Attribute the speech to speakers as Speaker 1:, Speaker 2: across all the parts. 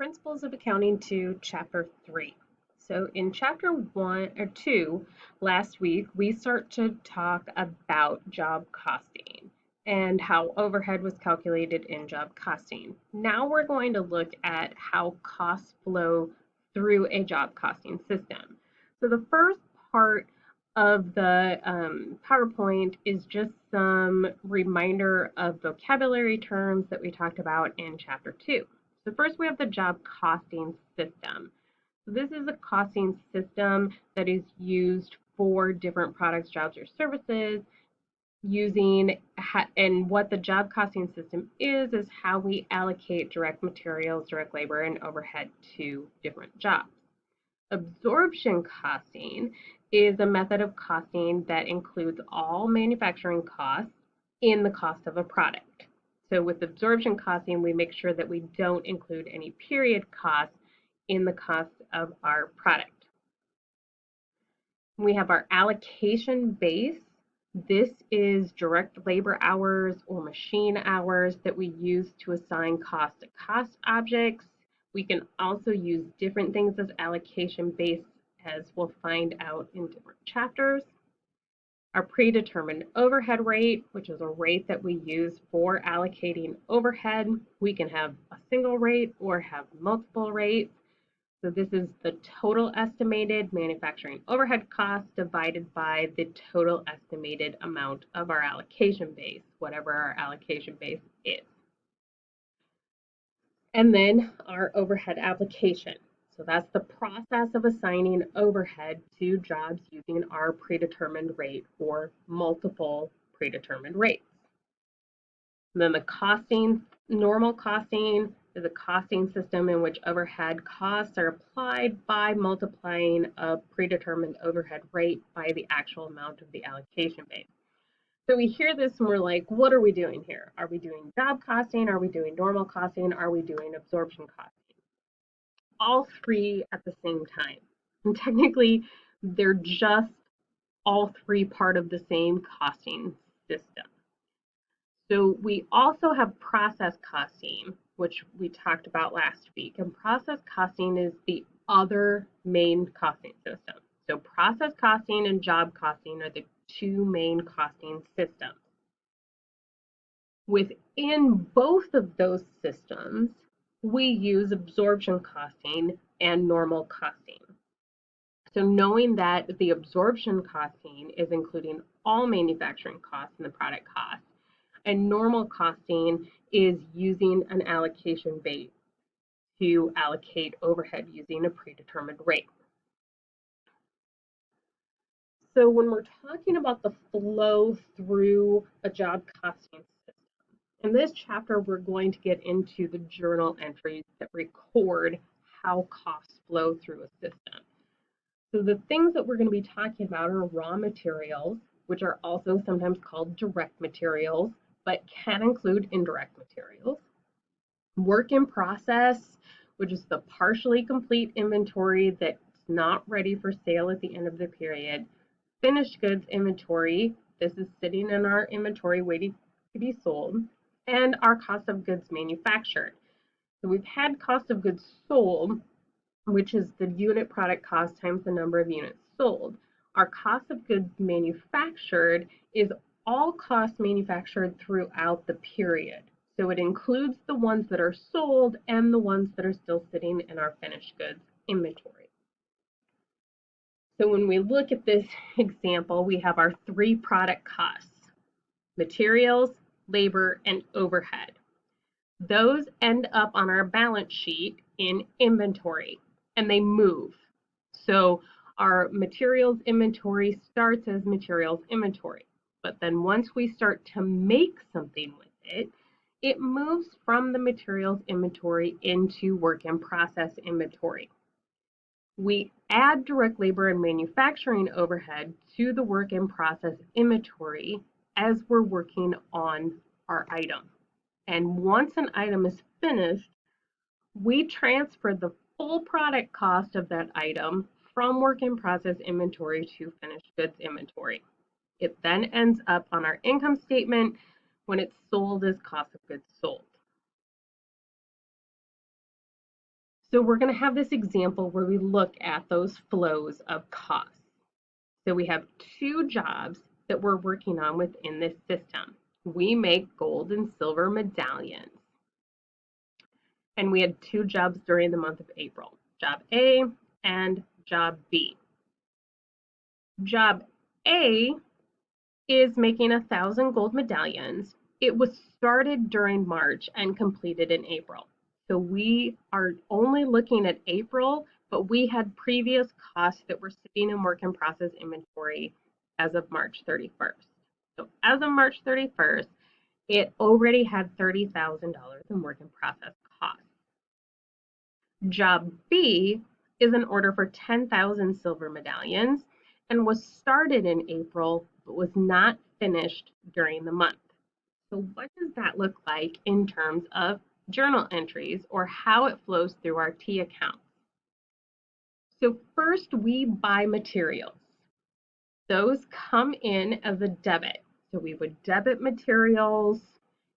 Speaker 1: Principles of Accounting 2, Chapter 3. So in Chapter 1 or 2, last week, we start to talk about job costing and how overhead was calculated in job costing. Now we're going to look at how costs flow through a job costing system. So the first part of the PowerPoint is just some reminder of vocabulary terms that we talked about in Chapter 2. So first we have the job costing system. So this is a costing system that is used for different products, jobs, or services and what the job costing system is how we allocate direct materials, direct labor, and overhead to different jobs. Absorption costing is a method of costing that includes all manufacturing costs in the cost of a product. So with absorption costing, we make sure that we don't include any period costs in the cost of our product. We have our allocation base. This is direct labor hours or machine hours that we use to assign cost to cost objects. We can also use different things as allocation base, as we'll find out in different chapters. Our predetermined overhead rate, which is a rate that we use for allocating overhead. We can have a single rate or have multiple rates. So this is the total estimated manufacturing overhead cost divided by the total estimated amount of our allocation base, whatever our allocation base is. And then our overhead application. So that's the process of assigning overhead to jobs using our predetermined rate or multiple predetermined rates. And then the costing, normal costing is a costing system in which overhead costs are applied by multiplying a predetermined overhead rate by the actual amount of the allocation base. So we hear this and we're like, what are we doing here? Are we doing job costing? Are we doing normal costing? Are we doing absorption costing? All three at the same time. And technically, they're just all three part of the same costing system. So we also have process costing, which we talked about last week. And process costing is the other main costing system. So process costing and job costing are the two main costing systems. Within both of those systems, we use absorption costing and normal costing. So knowing that the absorption costing is including all manufacturing costs in the product cost, and normal costing is using an allocation base to allocate overhead using a predetermined rate. So when we're talking about the flow through a job costing system, in this chapter, we're going to get into the journal entries that record how costs flow through a system. So the things that we're going to be talking about are raw materials, which are also sometimes called direct materials, but can include indirect materials. Work in process, which is the partially complete inventory that's not ready for sale at the end of the period. Finished goods inventory, this is sitting in our inventory waiting to be sold. And our cost of goods manufactured. So we've had cost of goods sold, which is the unit product cost times the number of units sold. Our cost of goods manufactured is all costs manufactured throughout the period. So it includes the ones that are sold and the ones that are still sitting in our finished goods inventory. So when we look at this example, we have our three product costs: materials, labor, and overhead. Those end up on our balance sheet in inventory, and they move. So our materials inventory starts as materials inventory, but then once we start to make something with it, it moves from the materials inventory into work in process inventory. We add direct labor and manufacturing overhead to the work in process inventory as we're working on our item. And once an item is finished, we transfer the full product cost of that item from work in process inventory to finished goods inventory. It then ends up on our income statement when it's sold as cost of goods sold. So we're going to have this example where we look at those flows of costs. So we have two jobs that we're working on within this system. We make gold and silver medallions. And we had two jobs during the month of April, job A and job B. Job A is making 1,000 gold medallions. It was started during March and completed in April. So we are only looking at April, but we had previous costs that were sitting in work in process inventory as of March 31st. So as of March 31st, it already had $30,000 in work in process costs. Job B is an order for 10,000 silver medallions and was started in April but was not finished during the month. So what does that look like in terms of journal entries or how it flows through our T account? So first we buy materials. Those come in as a debit. So we would debit materials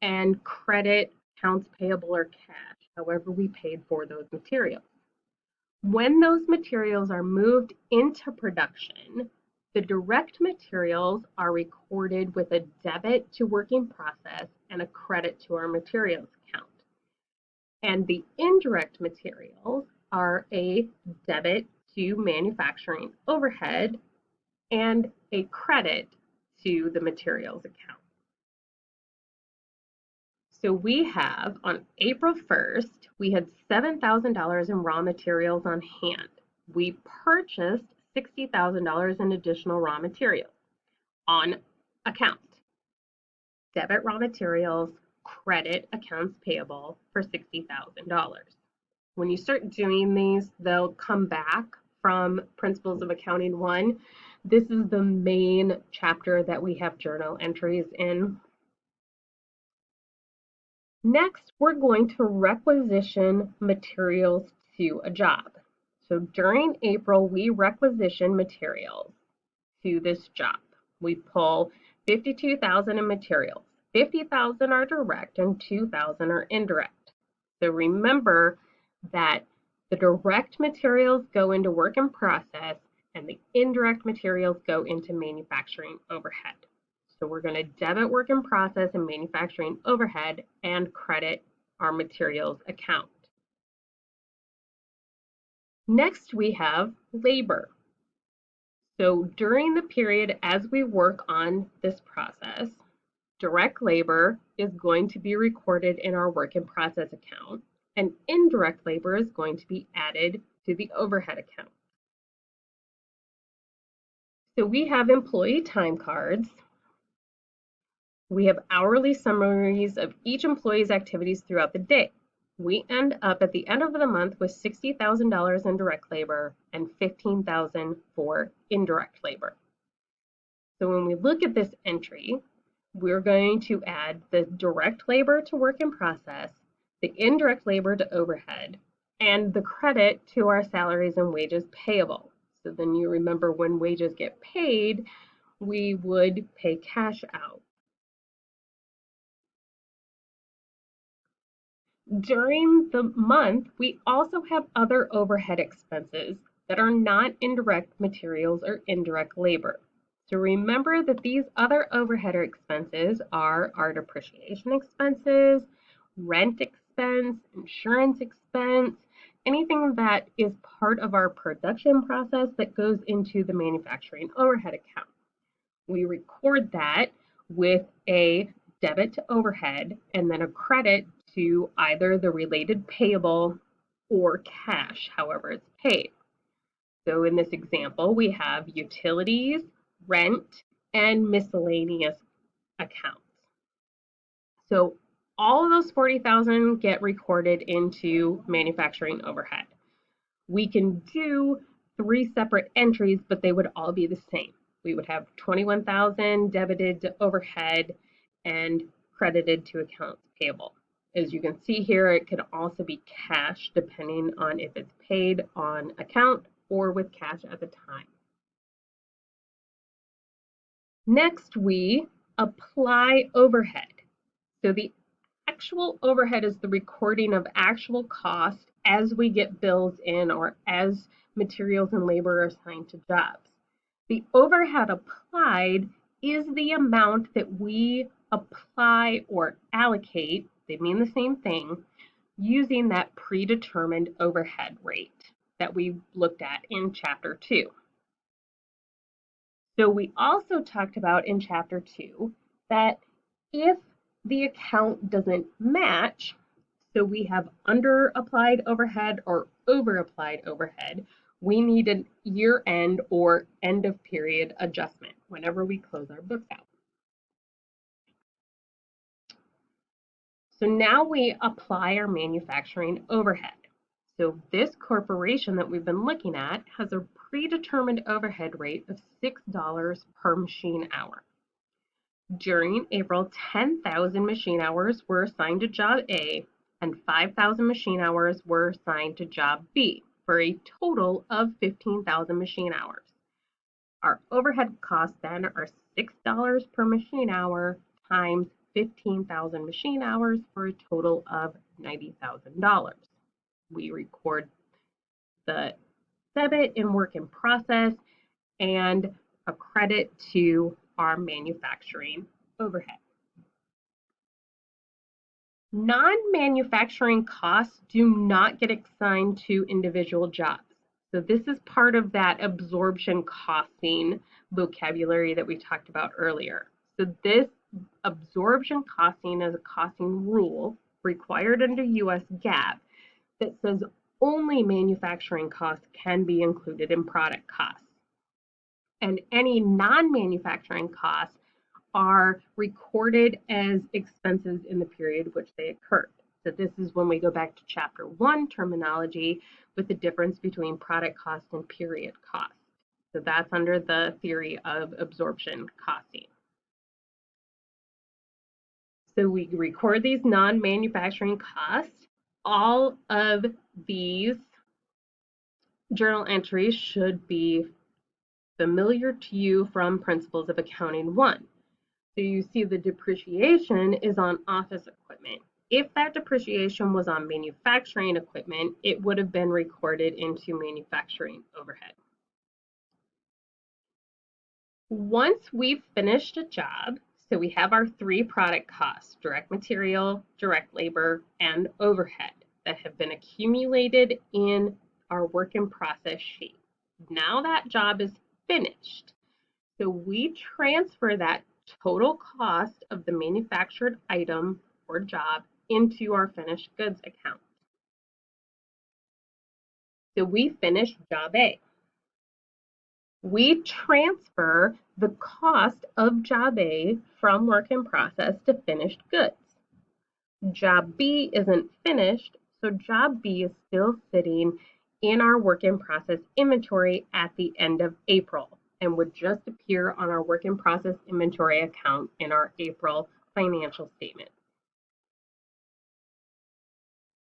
Speaker 1: and credit accounts payable or cash, however we paid for those materials. When those materials are moved into production, the direct materials are recorded with a debit to work in process and a credit to our materials account. And the indirect materials are a debit to manufacturing overhead and a credit to the materials account. So we have on April 1st, we had $7,000 in raw materials on hand. We purchased $60,000 in additional raw materials on account. Debit raw materials, credit accounts payable for $60,000. When you start doing these, they'll come back from Principles of Accounting 1. This is the main chapter that we have journal entries in. Next, we're going to requisition materials to a job. So during April, we requisition materials to this job. We pull 52,000 in materials. 50,000 are direct and 2,000 are indirect. So remember that the direct materials go into work in process and the indirect materials go into manufacturing overhead. So we're going to debit work in process and manufacturing overhead and credit our materials account. Next, we have labor. So during the period as we work on this process, direct labor is going to be recorded in our work in process account, and indirect labor is going to be added to the overhead account. So we have employee time cards. We have hourly summaries of each employee's activities throughout the day. We end up at the end of the month with $60,000 in direct labor and $15,000 for indirect labor. So when we look at this entry, we're going to add the direct labor to work in process, the indirect labor to overhead, and the credit to our salaries and wages payable. So then you remember when wages get paid, we would pay cash out. During the month, we also have other overhead expenses that are not indirect materials or indirect labor. So remember that these other overhead expenses are our depreciation expenses, rent expense, insurance expense, anything that is part of our production process that goes into the manufacturing overhead account. We record that with a debit to overhead and then a credit to either the related payable or cash, however it's paid. So in this example, we have utilities, rent, and miscellaneous accounts. So all of those 40,000 get recorded into manufacturing overhead. We can do 3 separate entries, but they would all be the same. We would have 21,000 debited to overhead and credited to accounts payable. As you can see here, it could also be cash depending on if it's paid on account or with cash at the time. Next, we apply overhead. So the actual overhead is the recording of actual cost as we get bills in or as materials and labor are assigned to jobs. The overhead applied is the amount that we apply or allocate, they mean the same thing, using that predetermined overhead rate that we looked at in Chapter 2. So we also talked about in Chapter 2 that if the account doesn't match, so we have under-applied overhead or over-applied overhead, we need a year-end or end-of-period adjustment whenever we close our books out. So now we apply our manufacturing overhead. So this corporation that we've been looking at has a predetermined overhead rate of $6 per machine hour. During April, 10,000 machine hours were assigned to job A and 5,000 machine hours were assigned to job B for a total of 15,000 machine hours. Our overhead costs then are $6 per machine hour times 15,000 machine hours for a total of $90,000. We record the debit in work in process and a credit to our manufacturing overhead. Non-manufacturing costs do not get assigned to individual jobs. So this is part of that absorption costing vocabulary that we talked about earlier. So this absorption costing is a costing rule required under US GAAP that says only manufacturing costs can be included in product costs. And any non-manufacturing costs are recorded as expenses in the period which they occurred. So this is when we go back to Chapter 1 terminology with the difference between product cost and period cost. So that's under the theory of absorption costing. So we record these non-manufacturing costs. All of these journal entries should be familiar to you from Principles of Accounting 1. So you see the depreciation is on office equipment. If that depreciation was on manufacturing equipment, it would have been recorded into manufacturing overhead. Once we've finished a job, so we have our 3 product costs, direct material, direct labor, and overhead that have been accumulated in our work in process sheet. Now that job is finished. So we transfer that total cost of the manufactured item or job into our finished goods account. So we finished job A. We transfer the cost of job A from work in process to finished goods. Job B isn't finished, so job B is still sitting in our work in process inventory at the end of April and would just appear on our work in process inventory account in our April financial statement.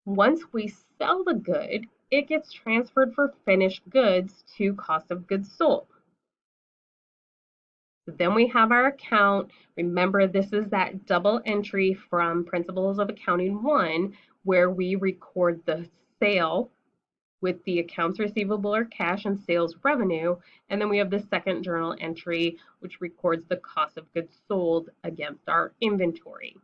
Speaker 1: Once we sell the good, it gets transferred for finished goods to cost of goods sold. So then we have our account. Remember, this is that double entry from Principles of Accounting 1, where we record the sale with the accounts receivable or cash and sales revenue. And then we have the second journal entry, which records the cost of goods sold against our inventory.